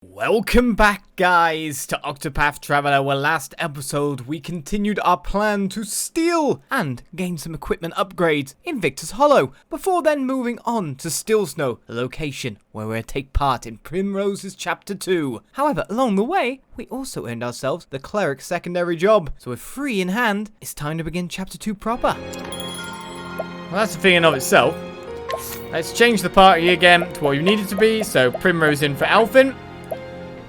Welcome back, guys, to Octopath Traveller, where last episode we continued our plan to steal and gain some equipment upgrades in Victor's Hollow, before then moving on to Stillsnow, the location where we'll take part in Primrose's Chapter 2. However, along the way, we also earned ourselves the cleric's secondary job, so with free in hand, it's time to begin Chapter 2 proper. Well, that's the thing in of itself. Let's change the party again to what we need it to be, so Primrose in for Alphin.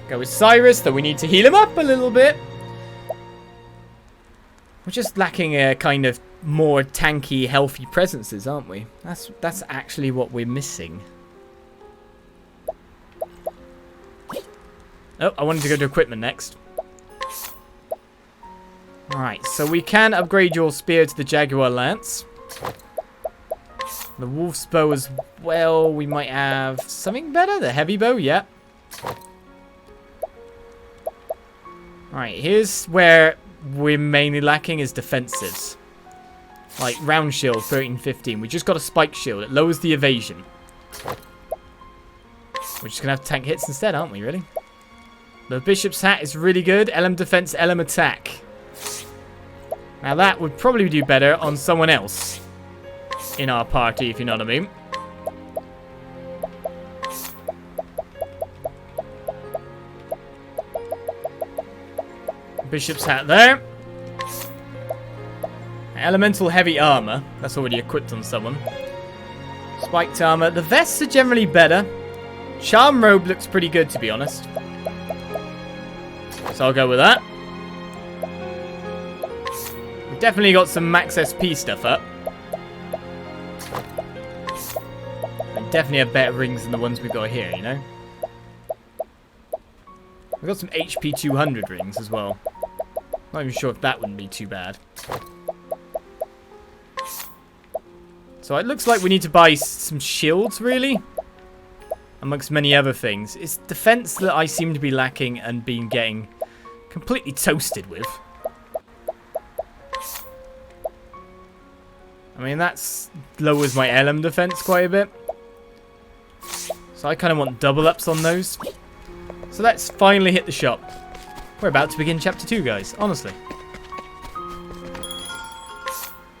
Go with Cyrus, though we need to heal him up a little bit. We're just lacking a kind of more tanky, healthy presences, aren't we? That's actually what we're missing. Oh, I wanted to go to equipment next. Alright, so we can upgrade your spear to the Jaguar Lance. The Wolf's Bow as well. We might have something better. The Heavy Bow, yeah. Alright, here's where we're mainly lacking is defensives. Like round shield, 13-15. We just got a spike shield. It lowers the evasion. We're just going to have to tank hits instead, aren't we, really? The Bishop's Hat is really good. LM defense, LM attack. Now that would probably do better on someone else in our party, if you know what I mean. Bishop's Hat there. Elemental heavy armor. That's already equipped on someone. Spiked armor. The vests are generally better. Charm robe looks pretty good, to be honest. So I'll go with that. We've definitely got some max SP stuff up. And definitely have better rings than the ones we've got here, you know? We've got some HP 200 rings as well. Not even sure if that wouldn't be too bad. So it looks like we need to buy some shields, really. Amongst many other things. It's defense that I seem to be lacking and been getting completely toasted with. I mean, that lowers my LM defense quite a bit. So I kind of want double ups on those. So let's finally hit the shop. We're about to begin Chapter 2, guys. Honestly.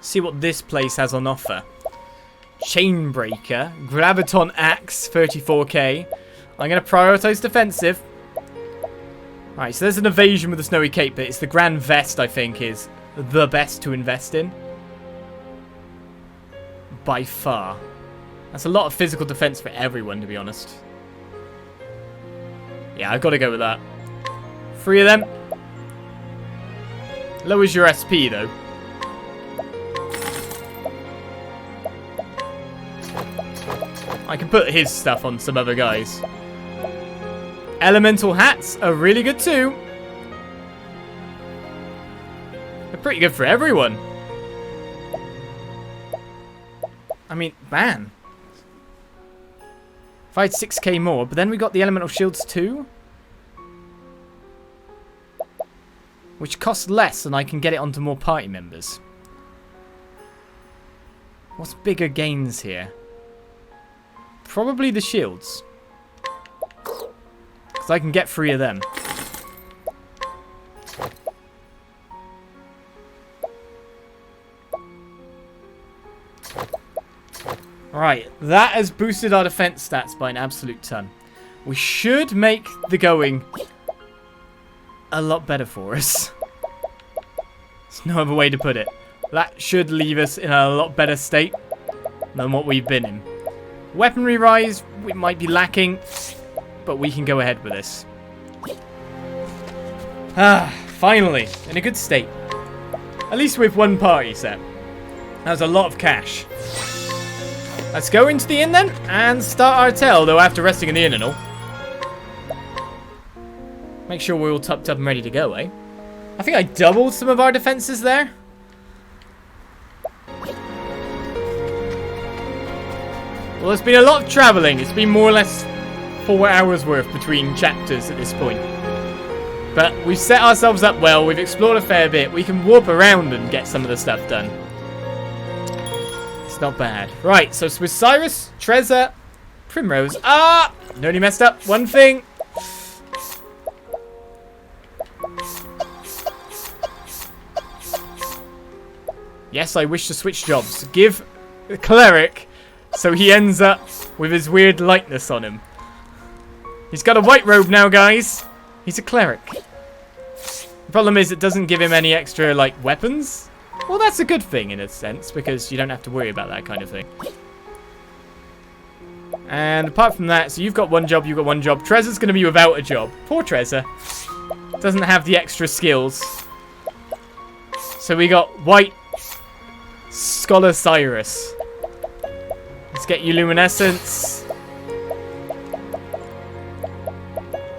See what this place has on offer. Chainbreaker. Graviton Axe, 34k. I'm going to prioritize defensive. Alright, so there's an evasion with the Snowy Cape, but it's the Grand Vest, I think, is the best to invest in. By far. That's a lot of physical defense for everyone, to be honest. Yeah, I've got to go with that. 3 of them. Lowers your SP, though. I can put his stuff on some other guys. Elemental hats are really good, too. They're pretty good for everyone. I mean, man. If I had 6k more, but then we got the elemental shields, too. Which costs less, and I can get it onto more party members. What's bigger gains here? Probably the shields. Because I can get 3 of them. Right, that has boosted our defense stats by an absolute ton. We should make the going a lot better for us. There's no other way to put it. That should leave us in a lot better state than what we've been in. Weaponry rise, we might be lacking, but we can go ahead with this. Finally, in a good state. At least with one party set. That was a lot of cash. Let's go into the inn then, and start our tale, though after resting in the inn and all. Make sure we're all topped up and ready to go, eh? I think I doubled some of our defenses there. Well, it's been a lot of travelling. It's been more or less 4 hours worth between chapters at this point. But we've set ourselves up well. We've explored a fair bit. We can warp around and get some of the stuff done. It's not bad. Right, so it's with Cyrus, Trezor, Primrose. Nearly messed up. One thing. Yes, I wish to switch jobs. Give the cleric so he ends up with his weird lightness on him. He's got a white robe now, guys. He's a cleric. The problem is it doesn't give him any extra, like, weapons. Well, that's a good thing in a sense, because you don't have to worry about that kind of thing. And apart from that, so you've got one job, you've got one job. Treza's going to be without a job. Poor Treza. Doesn't have the extra skills. So we got White Scholar Cyrus. Let's get you Luminescence.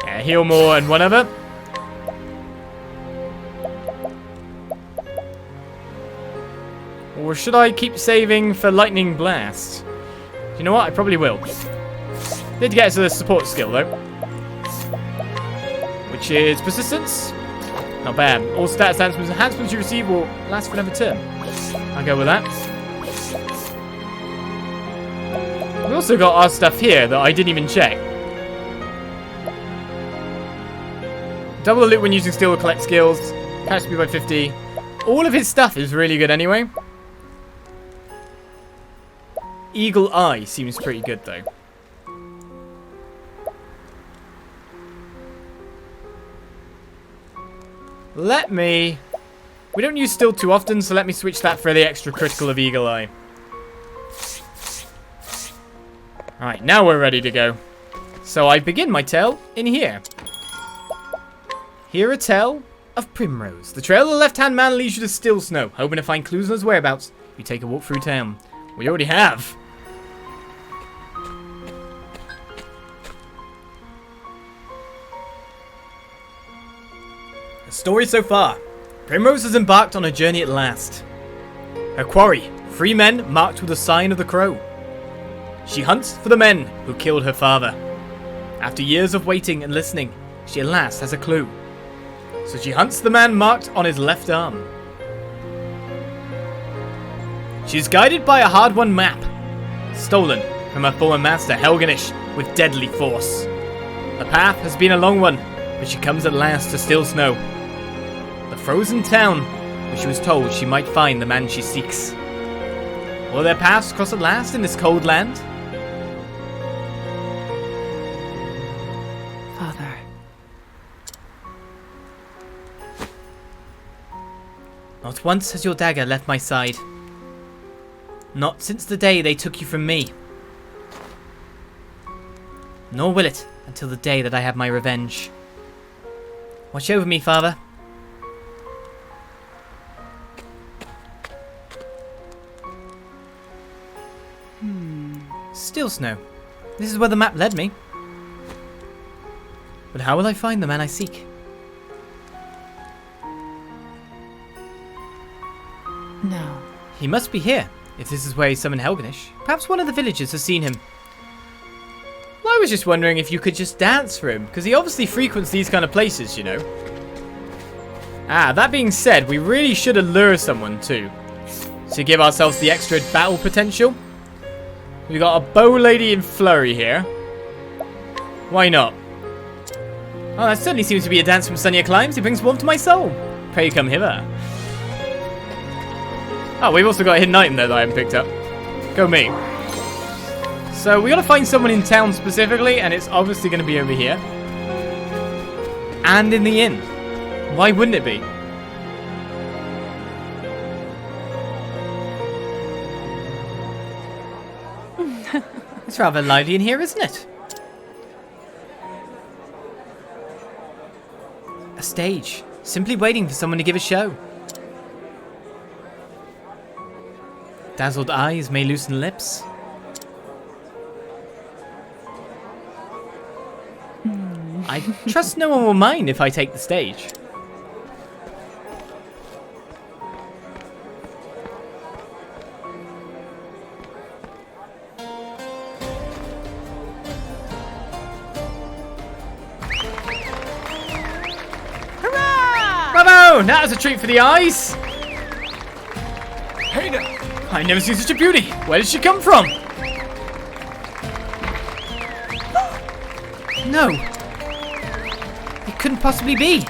Yeah, heal more and one other. Or should I keep saving for Lightning Blast? You know what? I probably will. Did get us a support skill though, which is persistence. Not bad. All stats enhancements you receive will last for another turn. I'll go with that. We also got our stuff here that I didn't even check. Double the loot when using steel to collect skills. Catch speed by 50. All of his stuff is really good anyway. Eagle Eye seems pretty good though. We don't use steel too often, so let me switch that for the extra critical of Eagle Eye. Alright, now we're ready to go. So I begin my tale in here. Hear a tale of Primrose. The trail of the left-hand man leads you to Stillsnow. Hoping to find clues on his whereabouts, you take a walk through town. We already have. The story so far. Primrose has embarked on a journey at last. Her quarry, 3 men marked with the sign of the crow. She hunts for the men who killed her father. After years of waiting and listening, she at last has a clue. So she hunts the man marked on his left arm. She is guided by a hard-won map, stolen from her former master Helganish with deadly force. The path has been a long one, but she comes at last to Stillsnow, the frozen town where she was told she might find the man she seeks. Will their paths cross at last in this cold land? Father. Not once has your dagger left my side. Not since the day they took you from me. Nor will it until the day that I have my revenge. Watch over me, Father. Stillsnow. This is where the map led me. But how will I find the man I seek? No. He must be here, if this is where he summoned Helganish. Perhaps one of the villagers has seen him. Well, I was just wondering if you could just dance for him, because he obviously frequents these kind of places, you know. That being said, we really should allure someone too, to give ourselves the extra battle potential. We got a bow lady in flurry here. Why not? Oh, that certainly seems to be a dance from sunnier climes. It brings warmth to my soul. Pray come hither. Oh, we've also got a hidden item there that I haven't picked up. Go me. So we gotta find someone in town specifically, and it's obviously gonna be over here. And in the inn. Why wouldn't it be? It's rather lively in here, isn't it? A stage. Simply waiting for someone to give a show. Dazzled eyes may loosen lips. I trust no one will mind if I take the stage. Bravo! That was a treat for the eyes. Hey now! I never seen such a beauty. Where did she come from? No. It couldn't possibly be.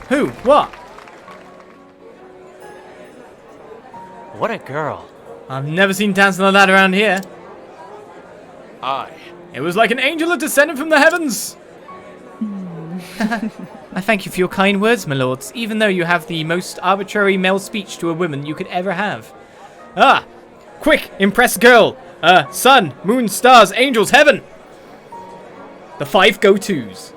Who? What? What a girl. I've never seen dancing like that around here. Aye. It was like an angel had descended from the heavens. I thank you for your kind words, my lords, even though you have the most arbitrary male speech to a woman you could ever have. Ah! Quick! Impress girl! Sun, moon, stars, angels, heaven! The 5 go-tos.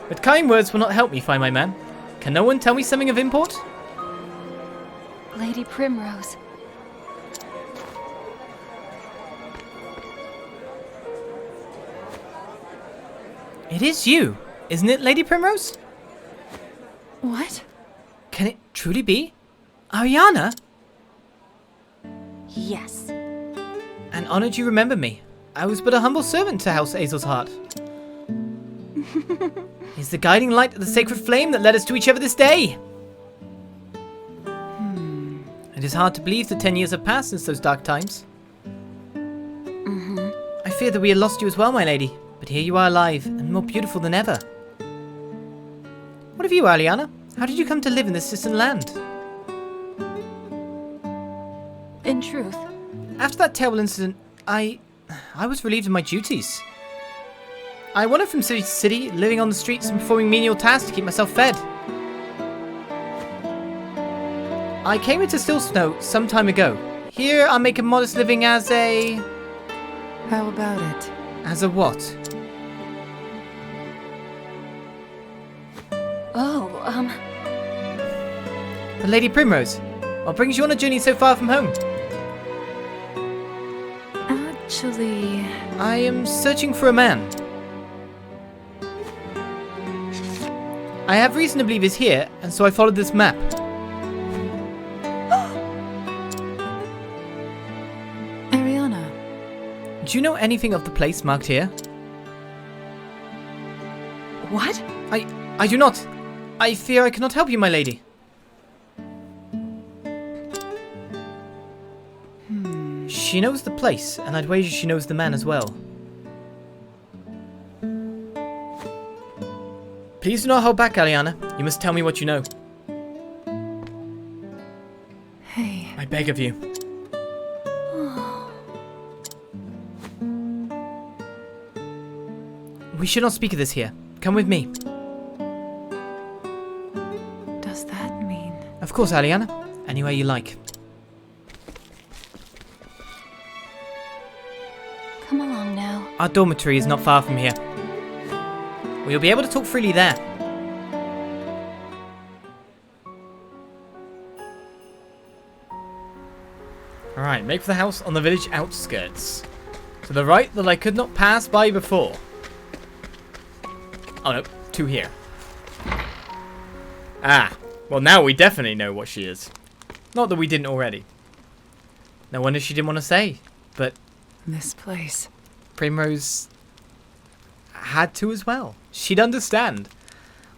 But kind words will not help me find my man. Can no one tell me something of import? Lady Primrose. It is you, isn't it, Lady Primrose? What? Can it truly be? Ariana? Yes. And honoured you remember me. I was but a humble servant to House Azel's heart. Is the guiding light of the sacred flame that led us to each other this day? It is hard to believe that 10 years have passed since those dark times. I fear that we had lost you as well, my lady. But here you are alive, and more beautiful than ever. What of you, Aliana? How did you come to live in this distant land? In truth. After that terrible incident, I was relieved of my duties. I wandered from city to city, living on the streets and performing menial tasks to keep myself fed. I came into Stillsnow some time ago. Here I make a modest living as a... How about it? As a what? Oh, But Lady Primrose, what brings you on a journey so far from home? Actually... I am searching for a man. I have reason to believe he's here, and so I followed this map. Ariana. Do you know anything of the place marked here? What? I do not. I fear I cannot help you, my lady. She knows the place, and I'd wager she knows the man as well. Please do not hold back, Aliana. You must tell me what you know. Hey. I beg of you. We should not speak of this here. Come with me. Does that mean... Of course, Aliana. Anywhere you like. Come along now. Our dormitory is not far from here. We'll be able to talk freely there. Alright, make for the house on the village outskirts. To the right that I could not pass by before. Oh no, 2 here. Ah, well now we definitely know what she is. Not that we didn't already. No wonder she didn't want to say, but... This place. Primrose... had to as well. She'd understand.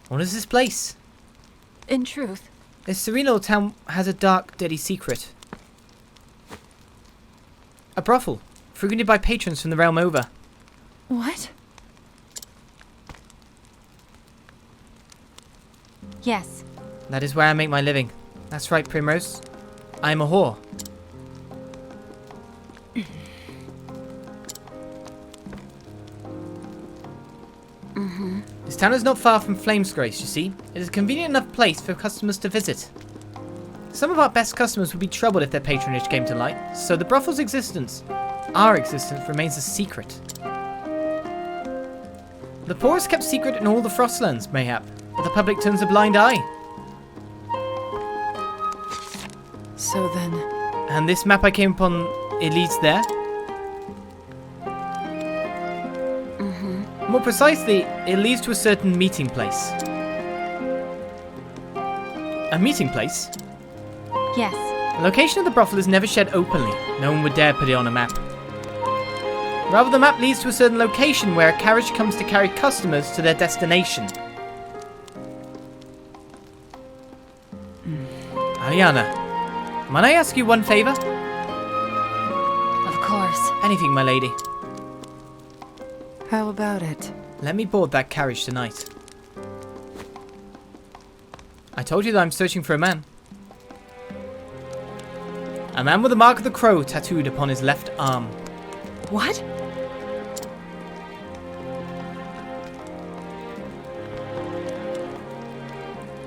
What is this place? In truth. This serene little town has a dark, dirty secret. A brothel, frequented by patrons from the realm over. What? Yes. That is where I make my living. That's right, Primrose. I am a whore. This town is not far from Flamesgrace, you see. It is a convenient enough place for customers to visit. Some of our best customers would be troubled if their patronage came to light, so the brothel's existence, our existence, remains a secret. The poor is kept secret in all the Frostlands, mayhap, but the public turns a blind eye. So then... And this map I came upon, it leads there? More precisely, it leads to a certain meeting place. A meeting place? Yes. The location of the brothel is never shared openly. No one would dare put it on a map. Rather, the map leads to a certain location where a carriage comes to carry customers to their destination. Ariana, might I ask you one favour? Of course. Anything, my lady. How about it? Let me board that carriage tonight. I told you that I'm searching for a man. A man with the mark of the crow tattooed upon his left arm. What?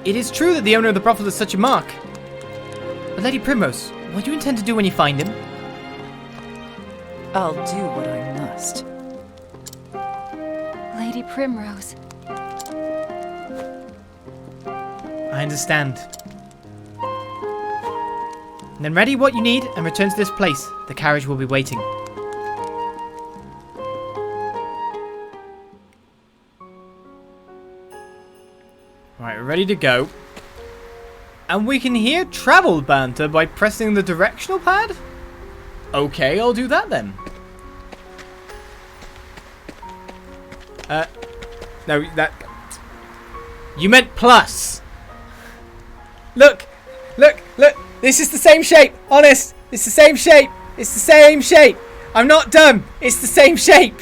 It is true that the owner of the brothel has such a mark. But Lady Primrose, what do you intend to do when you find him? I'll do what I must. Lady Primrose. I understand. Then ready what you need and return to this place. The carriage will be waiting. Right, we're ready to go. And we can hear travel banter by pressing the directional pad? Okay, I'll do that then. No, that... You meant plus. Look! Look! Look! This is the same shape! Honest! It's the same shape! It's the same shape! I'm not dumb! It's the same shape!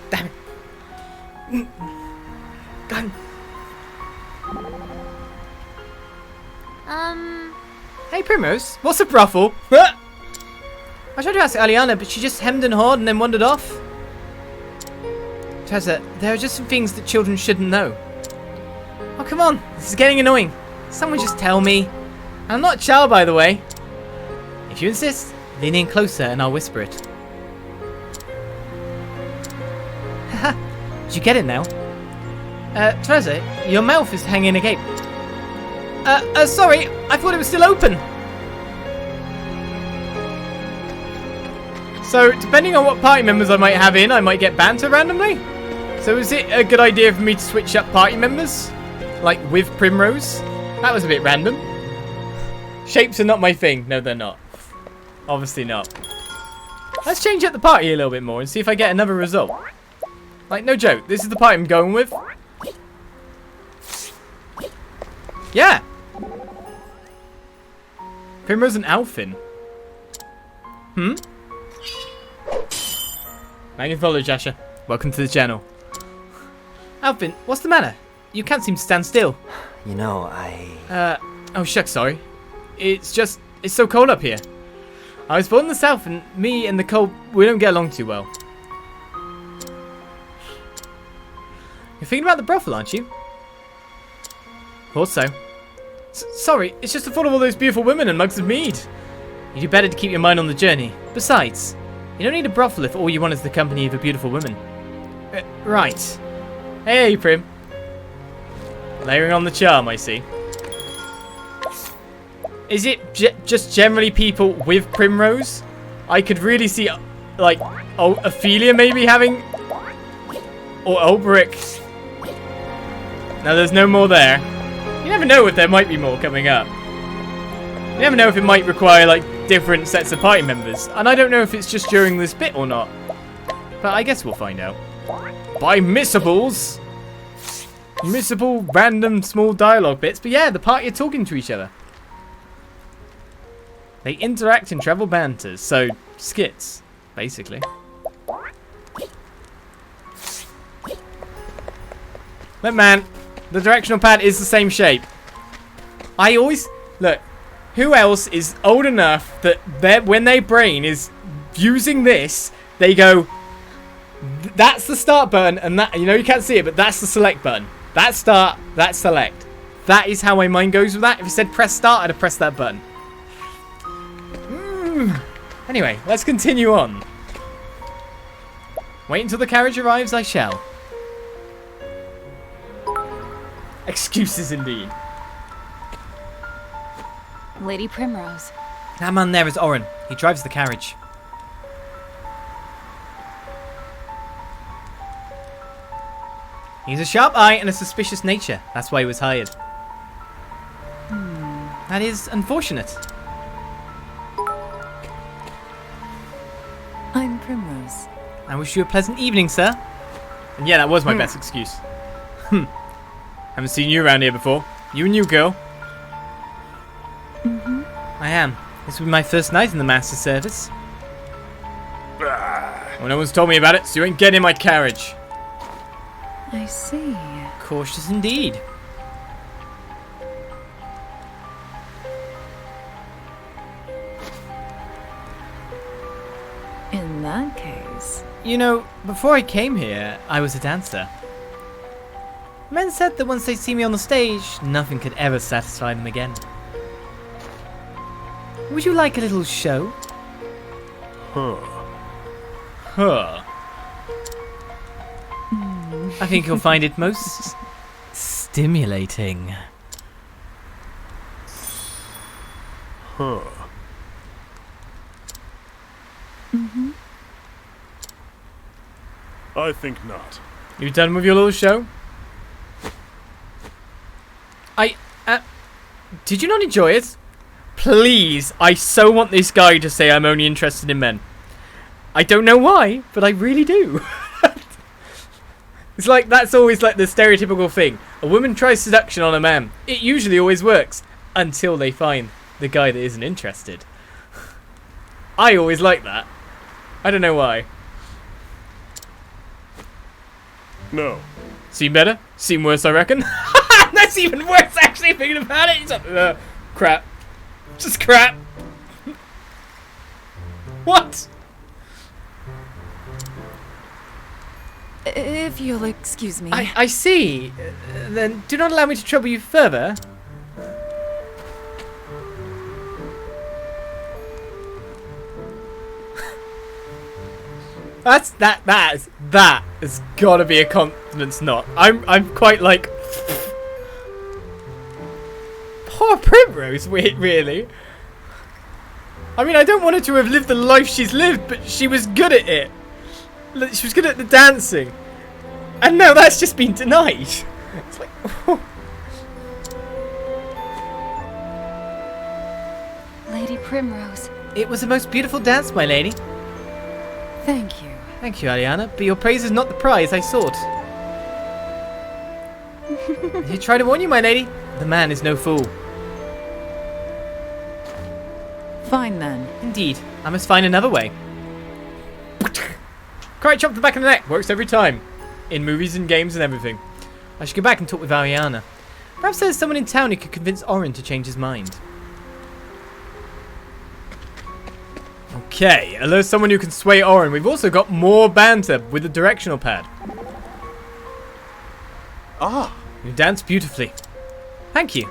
Damn it. Done. Hey Primrose, what's a brothel? I tried to ask Aliana, but she just hemmed and hawed and then wandered off. Tessa, there are just some things that children shouldn't know. Oh, come on. This is getting annoying. Someone just tell me. I'm not a child, by the way. If you insist, lean in closer and I'll whisper it. Haha. Did you get it now? Teresa, your mouth is hanging agape. Sorry. I thought it was still open. So, depending on what party members I might have in, I might get banter randomly. So is it a good idea for me to switch up party members? Like with Primrose? That was a bit random. Shapes are not my thing. No, they're not. Obviously not. Let's change up the party a little bit more and see if I get another result. Like, no joke. This is the party I'm going with. Yeah. Primrose and Alfin. Thank you for following, Jasha. Welcome to the channel. Alfin, what's the matter? You can't seem to stand still. You know, Oh shucks, sorry. It's so cold up here. I was born in the south and me and the cold, we don't get along too well. You're thinking about the brothel, aren't you? Thought so. Sorry, it's just the thought of all those beautiful women and mugs of mead. You do better to keep your mind on the journey. Besides, you don't need a brothel if all you want is the company of a beautiful woman. Right. Hey, Prim. Layering on the charm, I see. Is it just generally people with Primrose? I could really see, like, Ophelia maybe having... Or Ulbrick. No, there's no more there. You never know if there might be more coming up. You never know if it might require, like, different sets of party members. And I don't know if it's just during this bit or not. But I guess we'll find out. By missables! Missable random small dialogue bits. But yeah, the party are talking to each other. They interact in travel banters. So, skits, basically. Look, man. The directional pad is the same shape. I always... Look. Who else is old enough that when their brain is using this, they go... That's the start button, and that... You know, you can't see it, but that's the select button. That's start, that's select. That is how my mind goes with that. If it said press start, I'd have pressed that button. Anyway, let's continue on. Wait until the carriage arrives, I shall. Excuses indeed. Lady Primrose. That man there is Oren. He drives the carriage. He's a sharp eye and a suspicious nature. That's why he was hired. That is unfortunate. I'm Primrose. I wish you a pleasant evening, sir. And yeah, that was my best excuse. Haven't seen you around here before. You and you, girl. I am. This will be my first night in the master service. Well, no one's told me about it, so you ain't getting in my carriage. I see. Cautious indeed. In that case... You know, before I came here, I was a dancer. Men said that once they see me on the stage, nothing could ever satisfy them again. Would you like a little show? Huh. I think you'll find it most stimulating. I think not. You done with your little show? Did you not enjoy it? Please, I so want this guy to say I'm only interested in men. I don't know why, but I really do. It's like, that's always like the stereotypical thing. A woman tries seduction on a man. It usually always works. Until they find the guy that isn't interested. I always like that. I don't know why. No. Seem better? Seem worse, I reckon? That's even worse, actually, thinking about it. It's like, crap. Just crap. What? If you'll excuse me... I see. Then do not allow me to trouble you further. That has gotta be a confidence knot. I'm quite like poor Primrose, really. I mean, I don't want her to have lived the life she's lived, but she was good at it. She was good at the dancing. And now that's just been denied. It's like Lady Primrose. It was the most beautiful dance, my lady. Thank you. Thank you, Ariana, but your praise is not the prize I sought. I try to warn you, my lady. The man is no fool. Fine then. Indeed, I must find another way. Quite chop the back of the neck. Works every time. In movies and games and everything. I should go back and talk with Ariana. Perhaps there's someone in town who could convince Oren to change his mind. Okay, and there's someone who can sway Oren. We've also got more banter with the directional pad. Ah. You dance beautifully. Thank you.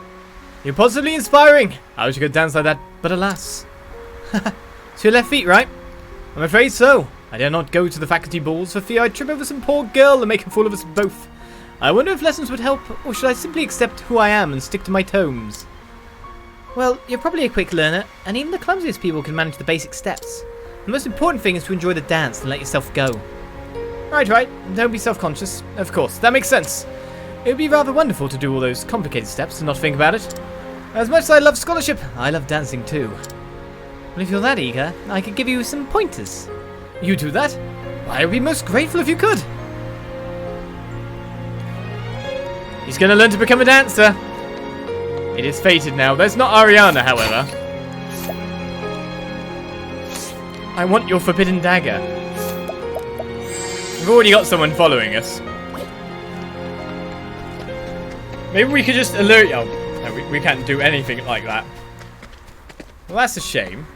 You're positively inspiring. I wish you could dance like that, but alas. It's your left feet, right? I'm afraid so. I dare not go to the faculty balls for fear I'd trip over some poor girl and make a fool of us both. I wonder if lessons would help, or should I simply accept who I am and stick to my tomes? Well, you're probably a quick learner, and even the clumsiest people can manage the basic steps. The most important thing is to enjoy the dance and let yourself go. Right. Don't be self-conscious. Of course, that makes sense. It would be rather wonderful to do all those complicated steps and not think about it. As much as I love scholarship, I love dancing too. But if you're that eager, I could give you some pointers. You do that? I would be most grateful if you could. He's going to learn to become a dancer. It is fated now. There's not Ariana, however. I want your forbidden dagger. We've already got someone following us. Maybe we could just alert you. No, we can't do anything like that. Well, that's a shame.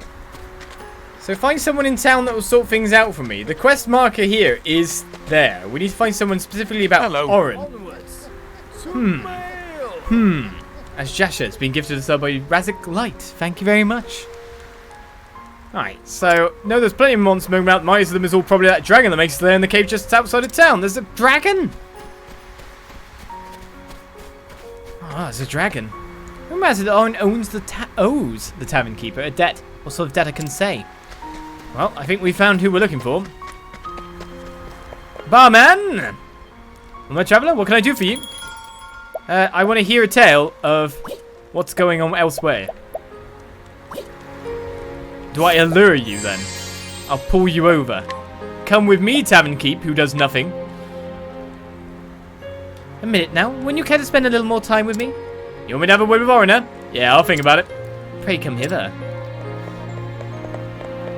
So find someone in town that will sort things out for me. The quest marker here is there. We need to find someone specifically about Oren. As Jasha, it's been gifted to us by Razik Light. Thank you very much. Alright, so, no, there's plenty of monsters moving around. Most of them is all probably that dragon that makes there in the cave just outside of town. There's a dragon! Oh, there's a dragon. Who matters that Oren owes the tavern keeper a debt? What sort of debt I can say? Well, I think we found who we're looking for. Barman! Well, my traveller, what can I do for you? I want to hear a tale of what's going on elsewhere. Do I allure you then? I'll pull you over. Come with me, Tavern Keep, who does nothing. A minute now. Wouldn't you care to spend a little more time with me? You want me to have a word with Orna? Yeah, I'll think about it. Pray come hither.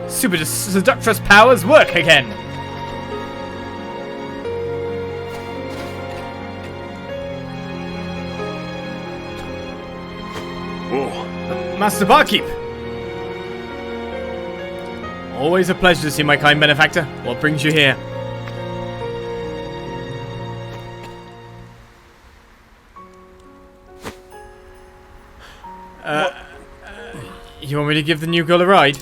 Super seductress powers work again. Oh. Master Barkeep. Always a pleasure to see my kind benefactor. What brings you here? You want me to give the new girl a ride?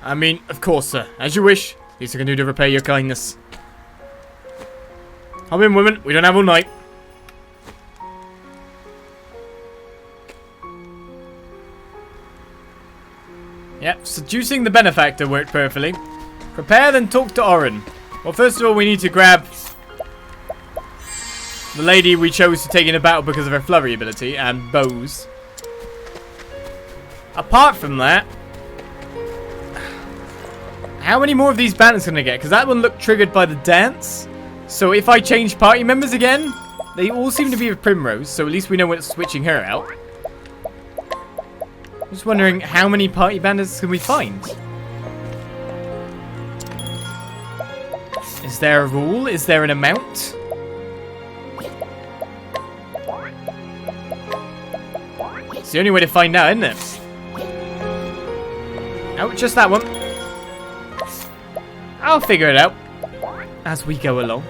I mean, of course, sir. As you wish. Least I can do to repay your kindness. Hop in, women. We don't have all night. Yep, seducing the benefactor worked perfectly. Prepare, then talk to Oren. Well, first of all, we need to grab the lady we chose to take in a battle because of her flurry ability and bows. Apart from that, how many more of these banners can I get? Because that one looked triggered by the dance. So if I change party members again, they all seem to be with Primrose, so at least we know when it's switching her out. Just wondering how many party banners can we find? Is there a rule? Is there an amount? It's the only way to find out, isn't it? Oh, just that one. I'll figure it out as we go along.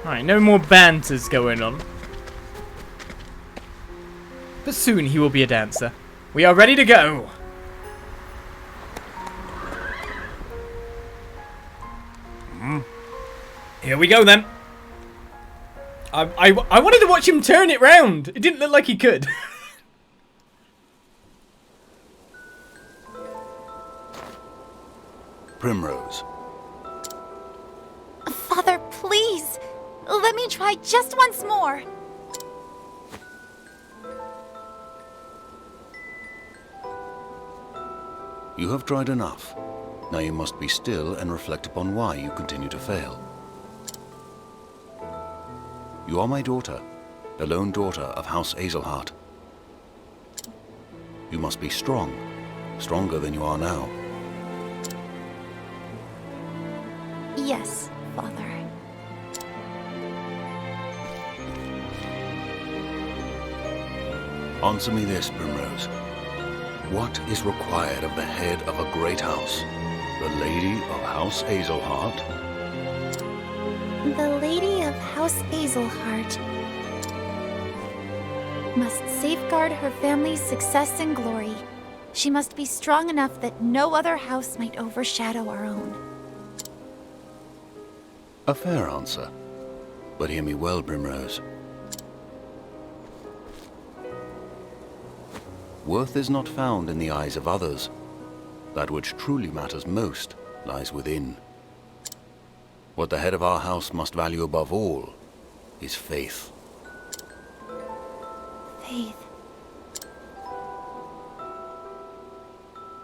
Alright, no more banters going on. But soon he will be a dancer. We are ready to go. Here we go then. I wanted to watch him turn it round. It didn't look like he could. Primrose. Father, please. Let me try just once more. You have tried enough. Now you must be still and reflect upon why you continue to fail. You are my daughter, the lone daughter of House Azelhart. You must be strong, stronger than you are now. Yes, Father. Answer me this, Primrose. What is required of the head of a great house? The Lady of House Azelhart? The Lady of House Azelhart must safeguard her family's success and glory. She must be strong enough that no other house might overshadow our own. A fair answer. But hear me well, Primrose. Worth is not found in the eyes of others. That which truly matters most lies within. What the head of our house must value above all is faith. Faith.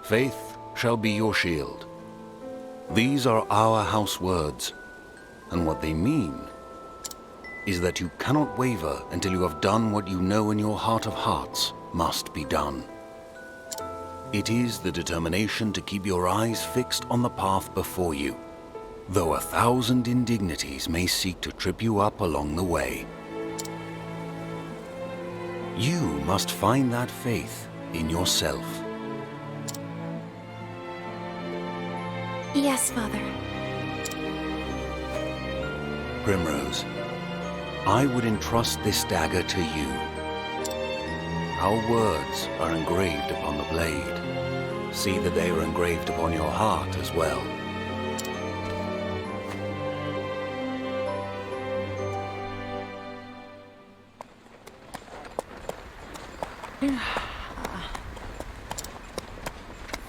Faith shall be your shield. These are our house words, and what they mean is that you cannot waver until you have done what you know in your heart of hearts must be done. It is the determination to keep your eyes fixed on the path before you, though 1,000 indignities may seek to trip you up along the way. You must find that faith in yourself. Yes, Father. Primrose, I would entrust this dagger to you. Our words are engraved upon the blade. See that they are engraved upon your heart as well.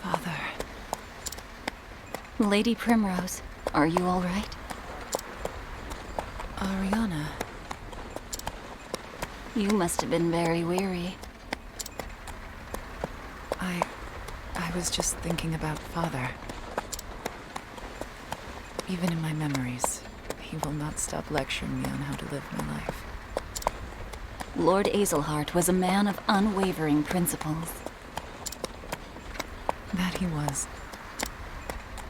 Father. Lady Primrose, are you all right? Ariana. You must have been very weary. I was just thinking about Father. Even in my memories, he will not stop lecturing me on how to live my life. Lord Azelhart was a man of unwavering principles. That he was.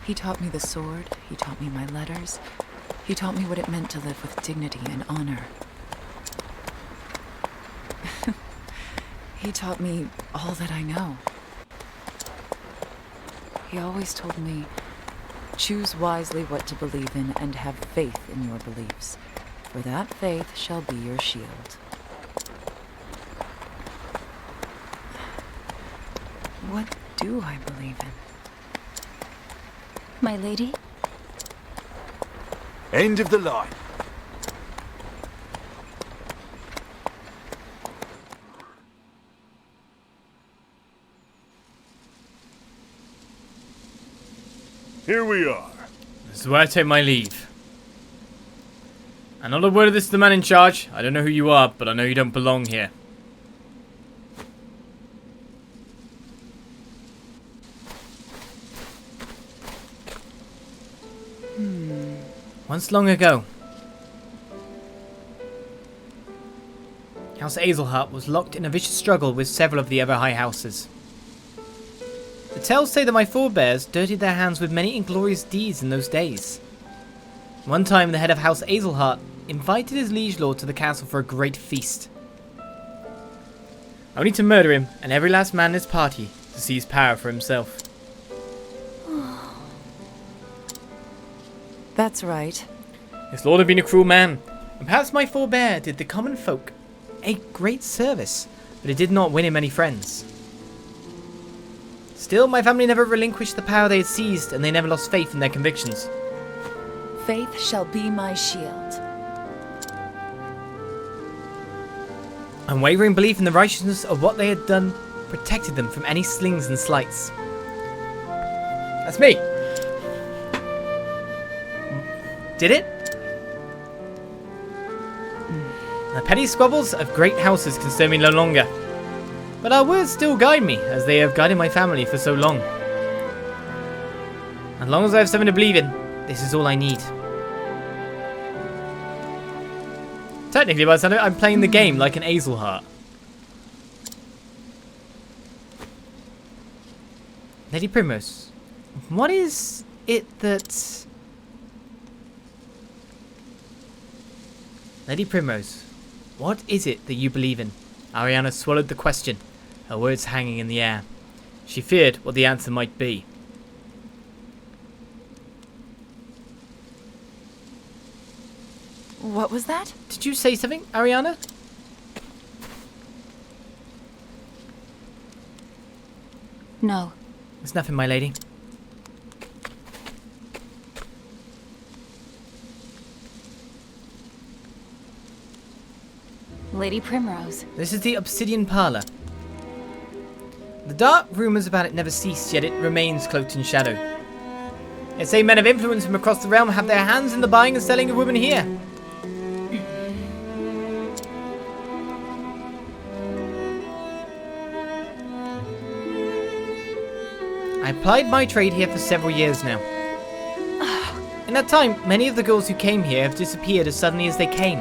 He taught me the sword, he taught me my letters, he taught me what it meant to live with dignity and honor. He taught me all that I know. He always told me, choose wisely what to believe in and have faith in your beliefs, for that faith shall be your shield. What do I believe in? My lady? End of the line. Here we are. This is where I take my leave. And not a word of this to the man in charge. I don't know who you are, but I know you don't belong here. Once long ago, House Azelhart was locked in a vicious struggle with several of the other high houses. The tales say that my forebears dirtied their hands with many inglorious deeds in those days. One time, the head of House Azelhart invited his liege lord to the castle for a great feast, only to murder him and every last man in his party to seize power for himself. That's right. His lord had been a cruel man, and perhaps my forebear did the common folk a great service, but it did not win him any friends. Still, my family never relinquished the power they had seized, and they never lost faith in their convictions. Faith shall be my shield. Unwavering belief in the righteousness of what they had done protected them from any slings and slights. That's me. Did it? The petty squabbles of great houses concern me no longer. But our words still guide me, as they have guided my family for so long. As long as I have something to believe in, this is all I need. Technically, by the sound of it, I'm playing the game like an Azelhart. Lady Primrose, what is it that... Lady Primrose, what is it that you believe in? Ariana swallowed the question, her words hanging in the air. She feared what the answer might be. What was that? Did you say something, Ariana? No. It's nothing, my lady. Lady Primrose. This is the obsidian parlor. The dark rumours about it never cease, yet it remains cloaked in shadow. They say men of influence from across the realm have their hands in the buying and selling of women here. I applied my trade here for several years now. In that time, many of the girls who came here have disappeared as suddenly as they came.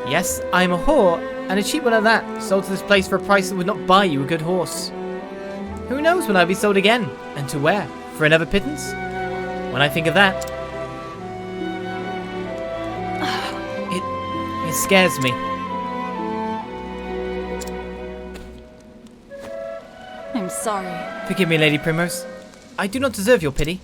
Yes, I am a whore, and a cheap one at that, sold to this place for a price that would not buy you a good horse. Who knows when I'll be sold again, and to where? For another pittance? When I think of that, it scares me. I'm sorry. Forgive me, Lady Primrose. I do not deserve your pity.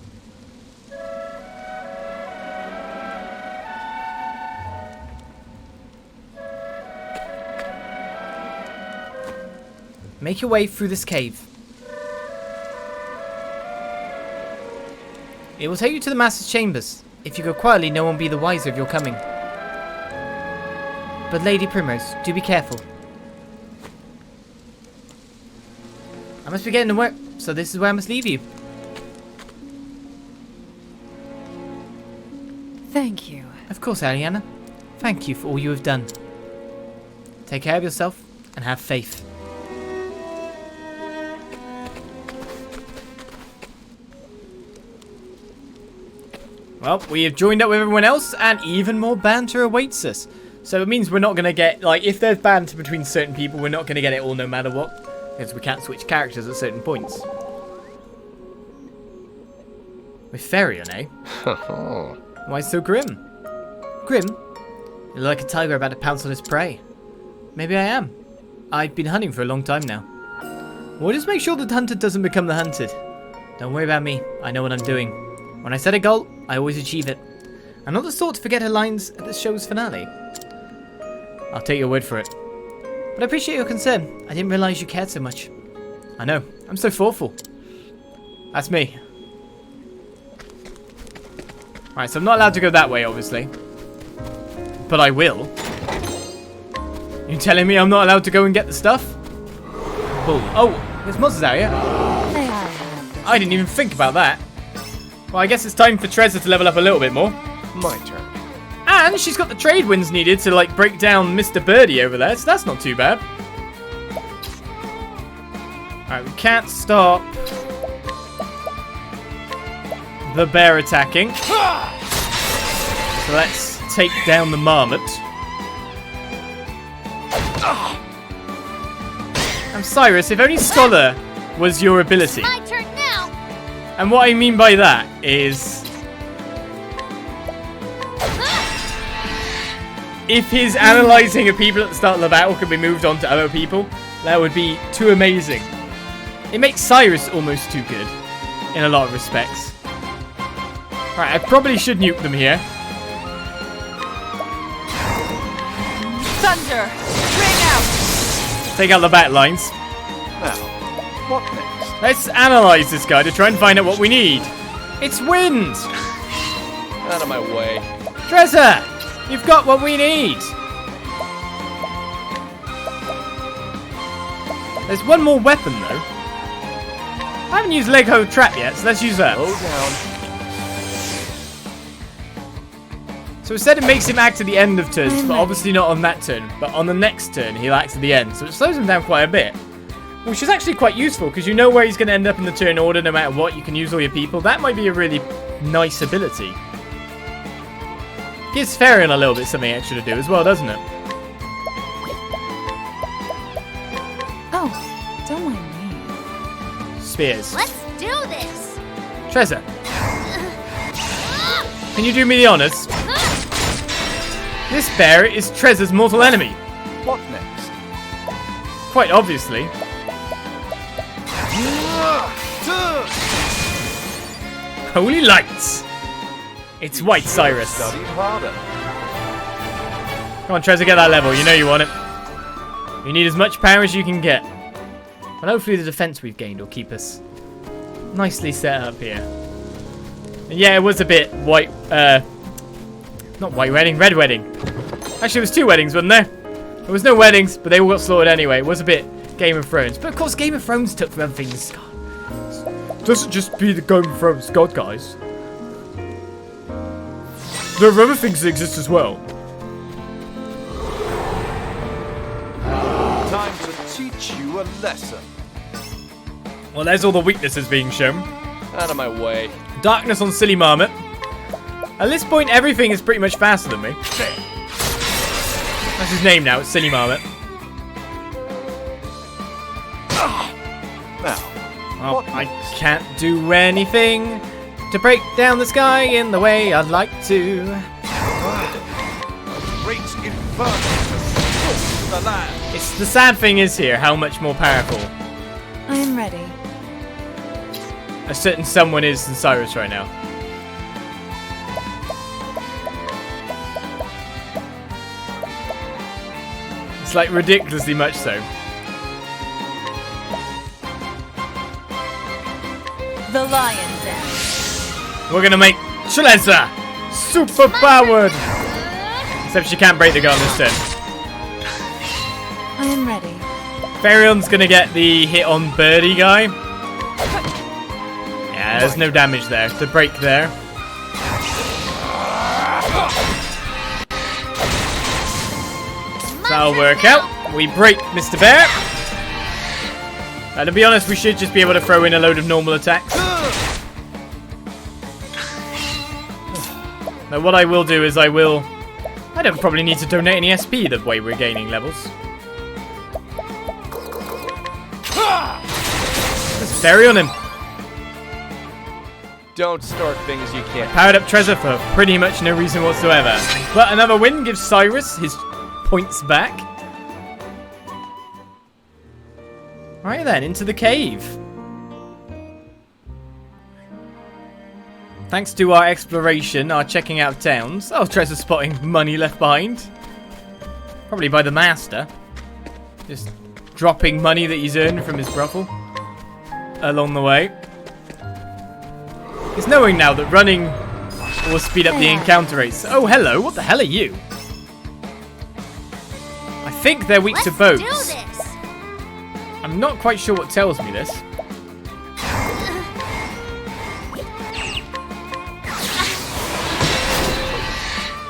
Make your way through this cave. It will take you to the Master's chambers. If you go quietly, no one will be the wiser of your coming. But Lady Primrose, do be careful. I must be getting to work, so this is where I must leave you. Thank you. Of course, Ariana. Thank you for all you have done. Take care of yourself and have faith. Well, we have joined up with everyone else, and even more banter awaits us. So it means we're not going to get, like, if there's banter between certain people, we're not going to get it all no matter what. Because we can't switch characters at certain points. With Ferion, eh? Why so grim? Grim? You're like a tiger about to pounce on his prey. Maybe I am. I've been hunting for a long time now. We'll just make sure the hunted doesn't become the hunted. Don't worry about me. I know what I'm doing. When I set a goal, I always achieve it. I'm not the sort to forget her lines at the show's finale. I'll take your word for it. But I appreciate your concern. I didn't realise you cared so much. I know. I'm so thoughtful. That's me. Right, so I'm not allowed to go that way, obviously. But I will. You telling me I'm not allowed to go and get the stuff? Bull. Oh, there's monsters out here. I didn't even think about that. Well, I guess it's time for Trezor to level up a little bit more. My turn. And she's got the trade winds needed to, like, break down Mr. Birdie over there, so that's not too bad. Alright, we can't stop the bear attacking. So let's take down the marmot. I'm Cyrus, if only Scholar was your ability. My turn now. And what I mean by that is, if his analysing of people at the start of the battle could be moved on to other people, that would be too amazing. It makes Cyrus almost too good, in a lot of respects. Alright, I probably should nuke them here. Thunder! Ring out! Take out the bat lines. Now, what next? Let's analyse this guy to try and find out what we need. It's wind! Out of my way. Trezor! You've got what we need! There's one more weapon, though. I haven't used Lego Trap yet, so let's use that. Slow down. So instead it makes him act at the end of turns, but obviously not on that turn. But on the next turn, he'll act at the end. So it slows him down quite a bit. Which is actually quite useful, because you know where he's going to end up in the turn order no matter what. You can use all your people. That might be a really nice ability. Gives Ferion a little bit something extra to do as well, doesn't it? Oh, don't mind me. Spears. Let's do this. Trezor, can you do me the honours? This bear is Trezor's mortal enemy. What next? Quite obviously. Holy lights! It's White Cyrus. Study harder. Come on, Trezor, get that level. You know you want it. You need as much power as you can get. And hopefully the defense we've gained will keep us nicely set up here. And yeah, it was a bit white, not white wedding, red wedding. Actually, there was 2 weddings, wasn't there? There was no weddings, but they all got slaughtered anyway. It was a bit Game of Thrones. But of course, Game of Thrones took from other things. God. Doesn't just be the Game of Thrones God, guys. There are other things that exist as well. Time to teach you a lesson. Well, there's all the weaknesses being shown. Out of my way. Darkness on Silly Marmot. At this point, everything is pretty much faster than me. That's his name now, it's Silly Marmot. Now, Well, I can't do anything to break down the sky in the way I'd like to. great inferno to the land. It's the sad thing is here how much more powerful I am ready. a certain someone is than Cyrus right now. It's like ridiculously much so. The lion dance. We're gonna make Trezor super powered. Except she can't break the gun this turn. I am ready. Ferion's gonna get the hit on Birdie guy. Yeah, there's no damage there. The break there. That'll work out. We break Mr. Bear. To be honest, we should just be able to throw in a load of normal attacks. Now, what I will do is I don't probably need to donate any SP the way we're gaining levels. Let's ferry on him. Don't start things you can't. Powered up Trezor for pretty much no reason whatsoever. But another win gives Cyrus his points back. Right then, into the cave. Thanks to our exploration, our checking out towns. Oh, Trezor spotting money left behind. Probably by the master. Just dropping money that he's earned from his brothel along the way. It's knowing now that running will speed up the encounter rates. Oh, hello. What the hell are you? I think they're weak to boats. I'm not quite sure what tells me this.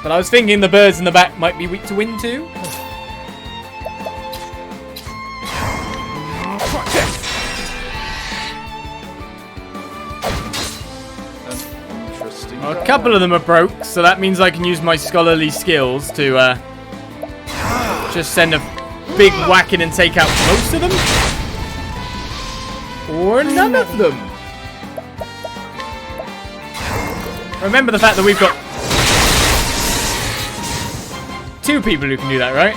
But I was thinking the birds in the back might be weak to wind too. Interesting. Well, a couple of them are broke, so that means I can use my scholarly skills to just send a big whacking and take out most of them. Or none of them. Remember the fact that we've got 2 people who can do that, right?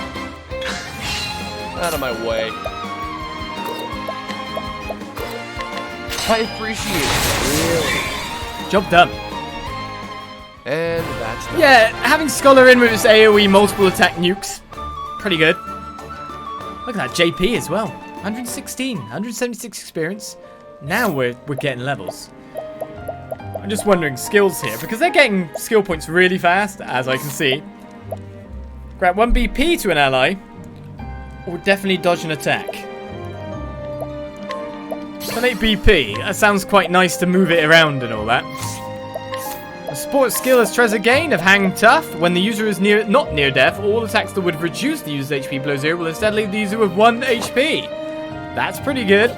Out of my way. I appreciate it. Really. Job done. And that's that. Yeah, having Scholar in with his AoE multiple attack nukes. Pretty good. Look at that JP as well. 116, 176 experience. Now we're getting levels. I'm just wondering skills here, because they're getting skill points really fast, as I can see. Grant 1 BP to an ally, or definitely dodge an attack. 8 BP, that sounds quite nice to move it around and all that. A sports skill has Trezor gain of Hang Tough. When the user is not near death, all attacks that would reduce the user's HP below 0 will instead leave the user with 1 HP. That's pretty good.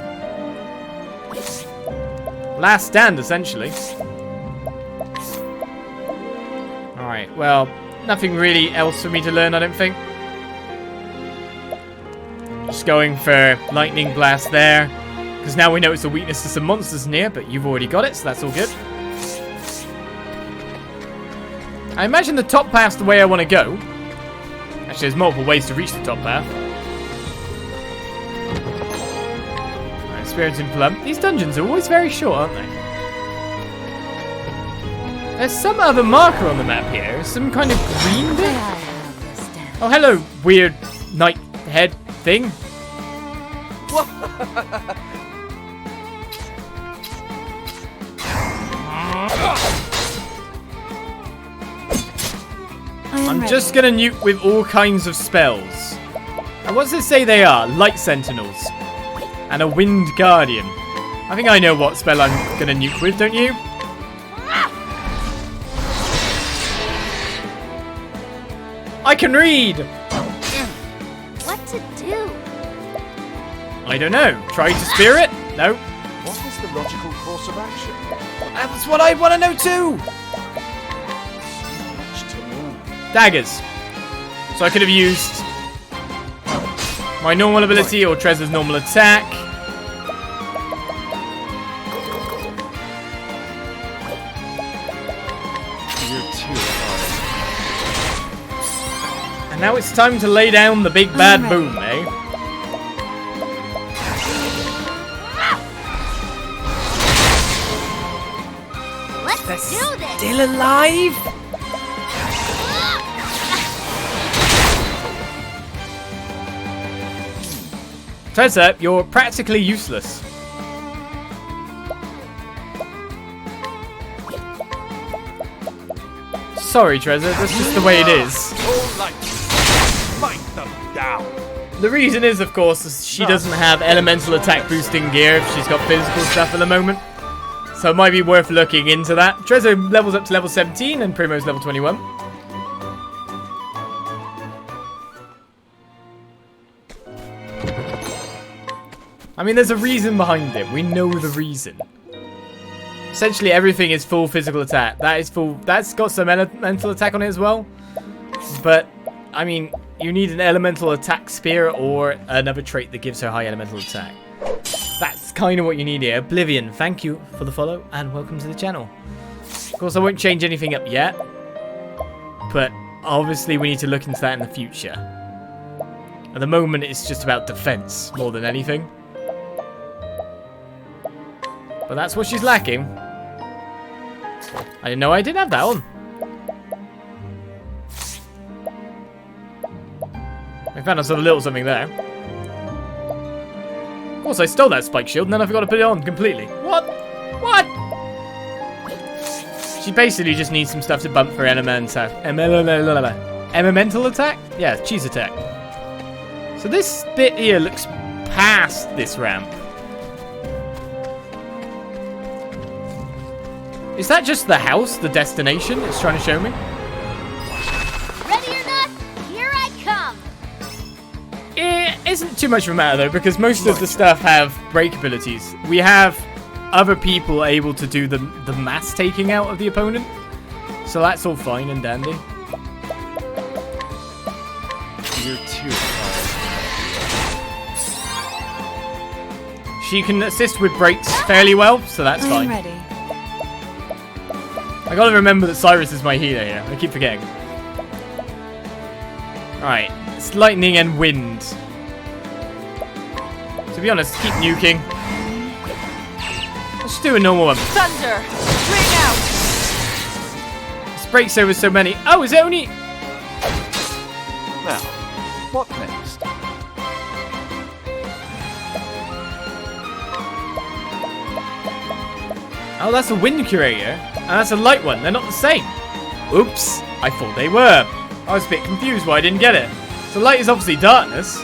Last stand, essentially. Alright, well, nothing really else for me to learn, I don't think. Just going for Lightning Blast there. Because now we know it's a weakness to some monsters near, but you've already got it, so that's all good. I imagine the top path's the way I want to go. Actually, there's multiple ways to reach the top path. Right, experiencing Plum. These dungeons are always very short, aren't they? There's some other marker on the map here. Some kind of green bit. Oh, hello, weird night head thing. I'm just gonna nuke with all kinds of spells. And what does it say they are? Light Sentinels. And a Wind Guardian. I think I know what spell I'm gonna nuke with, don't you? I can read! What to do? I don't know. Try to spear it? No. What is the logical course of action? That's what I want to know too! Much to learn. Daggers. So I could have used my normal ability or Trezor's normal attack. You're too hard. And now it's time to lay down the big bad boom, eh? Let's do this. Still alive? Trezor, you're practically useless. Sorry, Trezor, that's just the way it is. All light. Fight them down. The reason is, of course, is she doesn't have elemental attack boosting gear if she's got physical stuff at the moment. So it might be worth looking into that. Trezor levels up to level 17 and Primrose level 21. I mean, there's a reason behind it. We know the reason. Essentially, everything is full physical attack. That is full. That's got some elemental attack on it as well. But, I mean, you need an elemental attack spear or another trait that gives her high elemental attack. That's That's kind of what you need here. Oblivion, thank you for the follow and welcome to the channel. Of course, I won't change anything up yet, but obviously we need to look into that in the future. At the moment, it's just about defense more than anything. But that's what she's lacking. I didn't know I did have that on. I found us a little something there. Of course, I stole that spike shield and then I forgot to put it on completely. What? What? She basically just needs some stuff to bump for elemental attack? Yeah, cheese attack. So this bit here looks past this ramp. Is that just the house, the destination it's trying to show me? Ready or not, here I come. It isn't too much of a matter though, because most of the stuff have break abilities. We have other people able to do the mass taking out of the opponent. So that's all fine and dandy. You're too hard. She can assist with breaks fairly well, so that's I'm fine. ready. I gotta remember that Cyrus is my healer here. I keep forgetting. Alright, it's lightning and wind. To be honest, keep nuking. Let's do a normal one. Thunder! Ring out! This breaks over so many. Oh, is it only... Now, what next? Oh, that's a wind curator. And that's a light one. They're not the same. Oops. I thought they were. I was a bit confused why I didn't get it. So light is obviously darkness.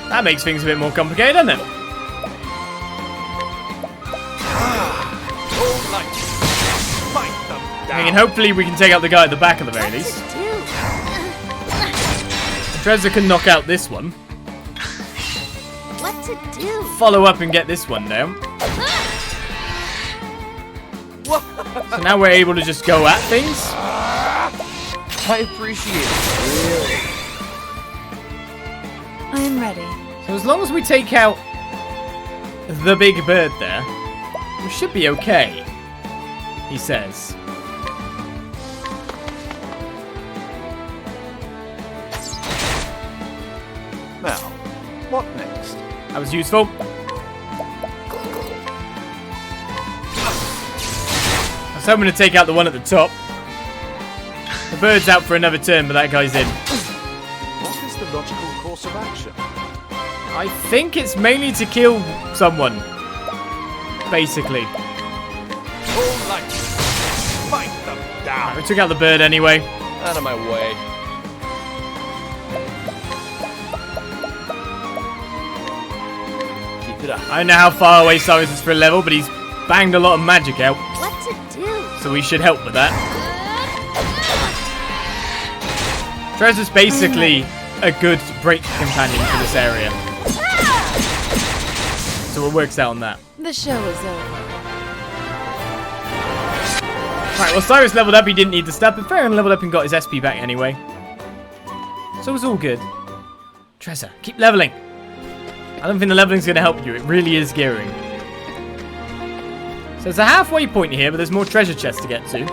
That makes things a bit more complicated, doesn't it? All night. Fight them I mean, down. hopefully we can take out the guy at the back at the very least. Trezor can knock out this one. What to do? Follow up and get this one down. So now we're able to just go at things. I appreciate it. Really. I'm ready. So as long as we take out the big bird there, we should be okay, he says. Now, what next? That was useful. I was hoping to take out the one at the top. The bird's out for another turn, but that guy's in. What is the logical course of action? I think it's mainly to kill someone. Basically. All night. Fight them down. We took out the bird anyway. Out of my way. Keep it up. I don't know how far away Cyrus is for a level, but he's banged a lot of magic out. What to do? So we should help with that. Trezor's basically a good break companion for this area. So it works out on that. The show is over. Right, well Cyrus leveled up, he didn't need the stuff, but Farron leveled up and got his SP back anyway. So it was all good. Trezor, keep leveling. I don't think the leveling's going to help you, it really is gearing. So there's a halfway point here, but there's more treasure chests to get to.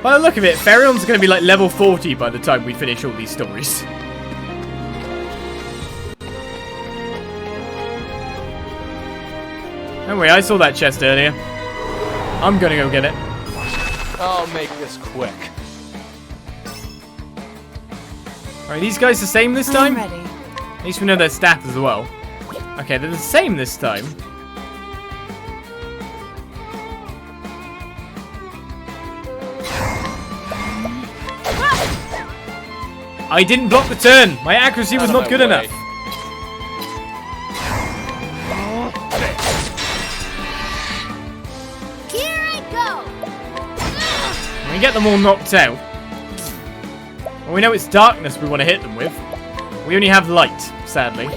By the look of it, Ferion's going to be like level 40 by the time we finish all these stories. Anyway, I saw that chest earlier. I'm going to go get it. I'll make this quick. Alright, these guys the same this time? I'm ready. At least we know their stats as well. Okay, they're the same this time. I didn't block the turn. My accuracy was Out of not my good way. enough. Here I go. When we get them all knocked out, well, we know it's darkness we want to hit them with. We only have light, sadly.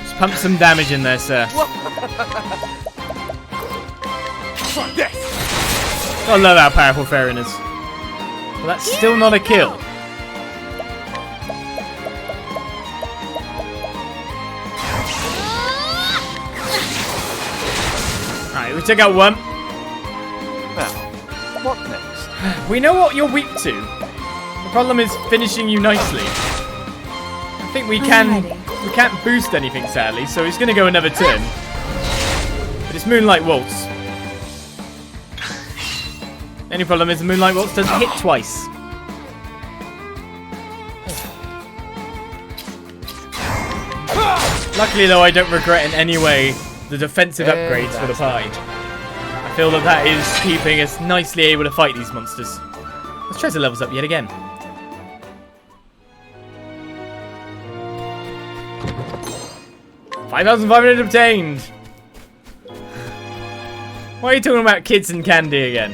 Just pump some damage in there, sir. Try this. I love how powerful Farron is. But that's still not a kill. Alright, we took out one. Now, what next? We know what you're weak to. The problem is finishing you nicely. I think we can't boost anything, sadly, so he's going to go another turn. But it's Moonlight Waltz. Any problem is the Moonlight Waltz doesn't hit twice. Luckily, though, I don't regret in any way the defensive upgrades for the pie. I feel that that is keeping us nicely able to fight these monsters. Let's try to levels up yet again. $5,500 obtained. Why are you talking about kids and candy again?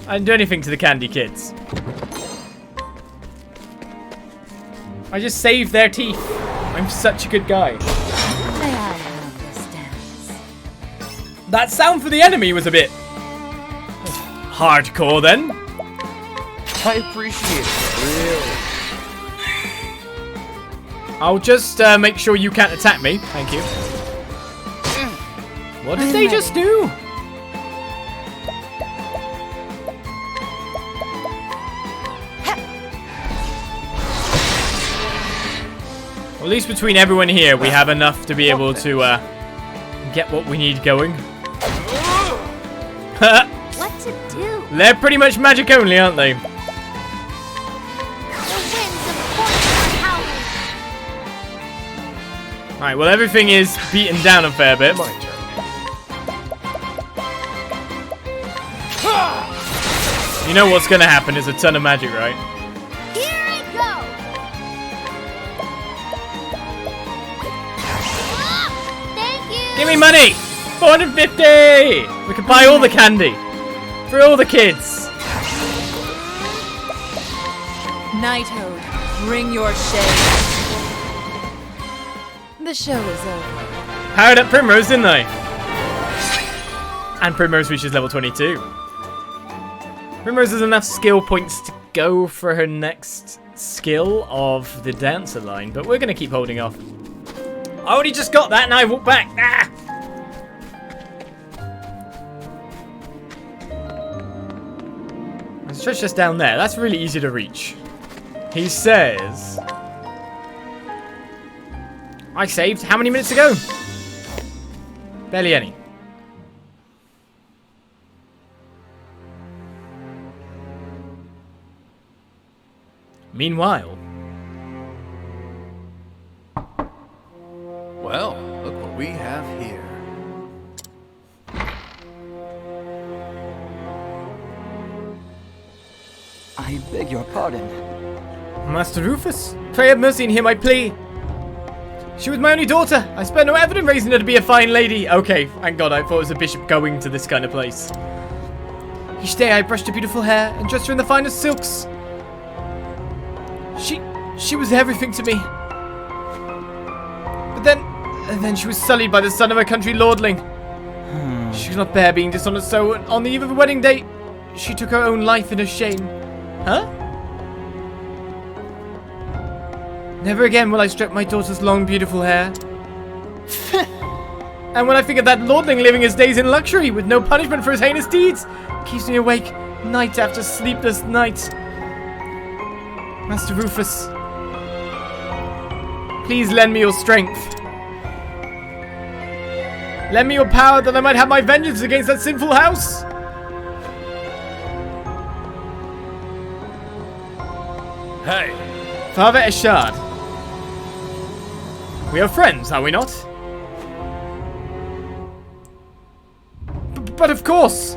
I didn't do anything to the candy kids. I just saved their teeth. I'm such a good guy. May I have this dance? That sound for the enemy was a bit hardcore then. I appreciate it, really. I'll just make sure you can't attack me. Thank you. What did they just do? Well, at least between everyone here, we have enough to be able to get what we need going. What to do? They're pretty much magic only, aren't they? The winds of force are howling. Alright, well everything is beaten down a fair bit. My turn. You know what's gonna happen is a ton of magic, right? Here I go. Ah, thank you. Give me money! 450! We can buy all the candy. For all the kids. Knighthood, bring your shade. The show is over. Powered up Primrose, didn't they? And Primrose reaches level 22. Primrose has enough skill points to go for her next skill of the dancer line, but we're going to keep holding off. I already just got that and I walked back. Ah! Let's stretch this down there. That's really easy to reach. He says... I saved how many minutes ago? Barely any. Meanwhile... Well, look what we have here. I beg your pardon. Master Rufus, pray have mercy and hear my plea. She was my only daughter. I spare no effort in raising her to be a fine lady. Okay, thank God, I thought it was a bishop going to this kind of place. Each day I brushed her beautiful hair and dressed her in the finest silks. She was everything to me. But then she was sullied by the son of her country lordling. She could not bear being dishonored, so on the eve of the wedding day, she took her own life in her shame. Huh? Never again will I strip my daughter's long, beautiful hair. And when I think of that lordling living his days in luxury with no punishment for his heinous deeds, it keeps me awake night after sleepless night. Master Rufus, please lend me your strength. Lend me your power that I might have my vengeance against that sinful house. Hey, Father Eshard. We are friends, are we not? But of course.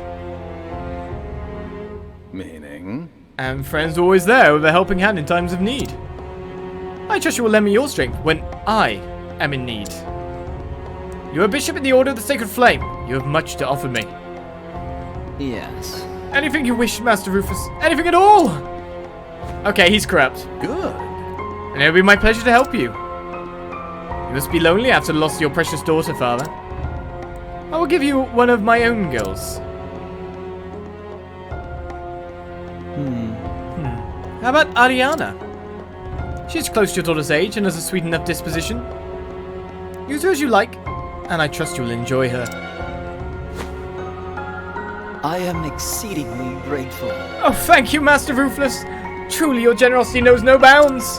meaning? And friends are always there with a helping hand in times of need. I trust you will lend me your strength when I am in need. You are a bishop in the Order of the Sacred Flame. You have much to offer me. Yes. Anything you wish, Master Rufus. Anything at all. Okay, he's corrupt. Good. And it will be my pleasure to help you. You must be lonely after the loss of your precious daughter, Father. I will give you one of my own girls. How about Ariana? She's close to your daughter's age and has a sweet enough disposition. Use her as you like, and I trust you'll enjoy her. I am exceedingly grateful. Oh, thank you, Master Ruthless. Truly, your generosity knows no bounds.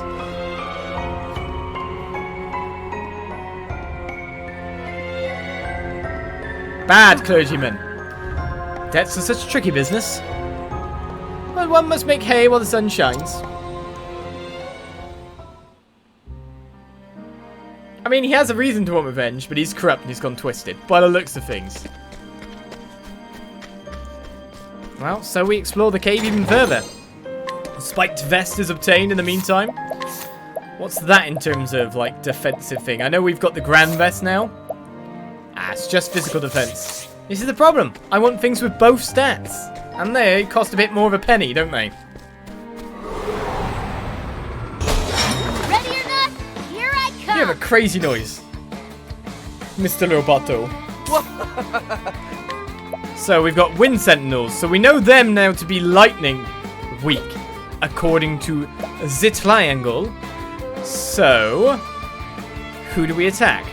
Bad clergyman. Debts are such a tricky business. But one must make hay while the sun shines. I mean, he has a reason to want revenge, but he's corrupt and he's gone twisted, by the looks of things. Well, so we explore the cave even further. A spiked vest is obtained in the meantime. What's that in terms of, like, defensive thing? I know we've got the grand vest now. Ah, it's just physical defense. This is the problem. I want things with both stats. And they cost a bit more of a penny, don't they? Ready or not, here I come. You have a crazy noise, Mr. Roboto. So we've got Wind Sentinels. So we know them now to be lightning weak, according to the triangle. So, who do we attack?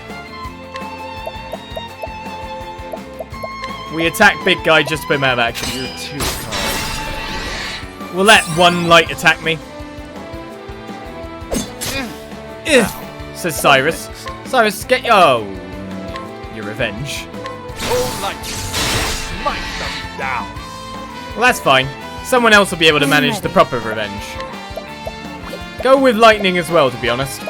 We attack big guy just to put him out of action. You're too kind. We'll let one light attack me. Says Cyrus. Cyrus, get your revenge. Oh, light. Smite them down. Well, that's fine. Someone else will be able to manage the proper revenge. Go with lightning as well, to be honest.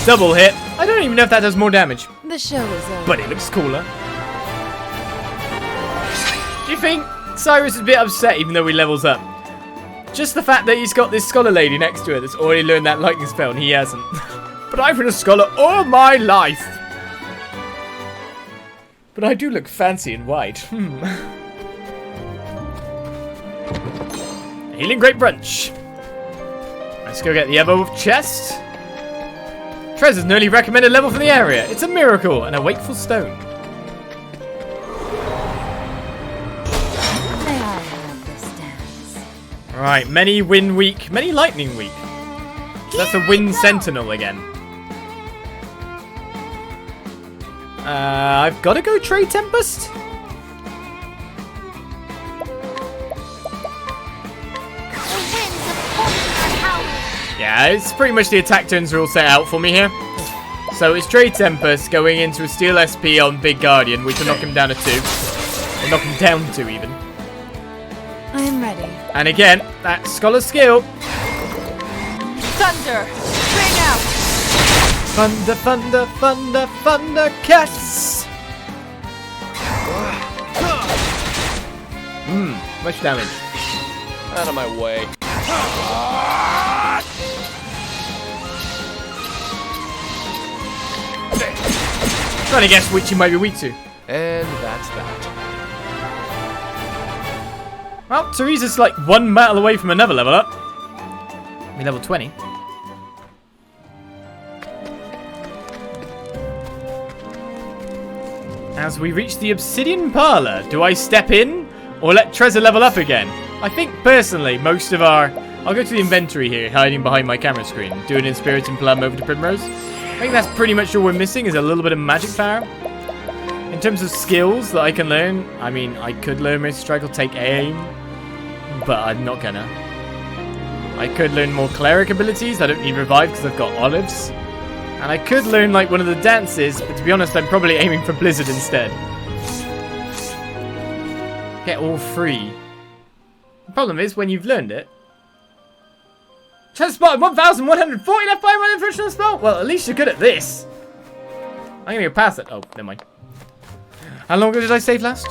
Double hit. I don't even know if that does more damage. The show is over. But it looks cooler. Do you think Cyrus is a bit upset even though he levels up? Just the fact that he's got this scholar lady next to her that's already learned that lightning spell and he hasn't. But I've been a scholar all my life. But I do look fancy and white. Healing Great Brunch. Let's go get the emerald chest. Trezor's nearly recommended level for the area. It's a miracle and a wakeful stone. May I have this dance? Right, many wind weak, many lightning weak. So that's a wind sentinel again. I've got to go Trade Tempest. Yeah, it's pretty much the attack turns are all set out for me here. So it's Trade Tempest going into a Steel SP on Big Guardian, which will knock him down to 2. Or knock him down to 2 even. I am ready. And again, that Scholar skill. Thunder! Bring out! Thunder, thunder, thunder, thunder, cats! Much damage. Out of my way. Trying to guess which you might be weak to. And that's that. Well, Teresa's like one battle away from another level up. I mean, level 20. As we reach the Obsidian Parlor, do I step in or let Trezor level up again? I think, personally, most of our... I'll go to the inventory here, hiding behind my camera screen, do an Inspiriting Plum over to Primrose. I think that's pretty much all we're missing, is a little bit of magic power. In terms of skills that I can learn, I mean, I could learn Mist Strike or take aim, but I'm not gonna. I could learn more cleric abilities. I don't need revive because I've got olives. And I could learn like one of the dances, but to be honest, I'm probably aiming for Blizzard instead. Get all 3. The problem is, when you've learned it... Chance spotted 1,140 left by my unfortunate spell? Well, at least you're good at this. I'm gonna go past it. Oh, never mind. How long ago did I save last?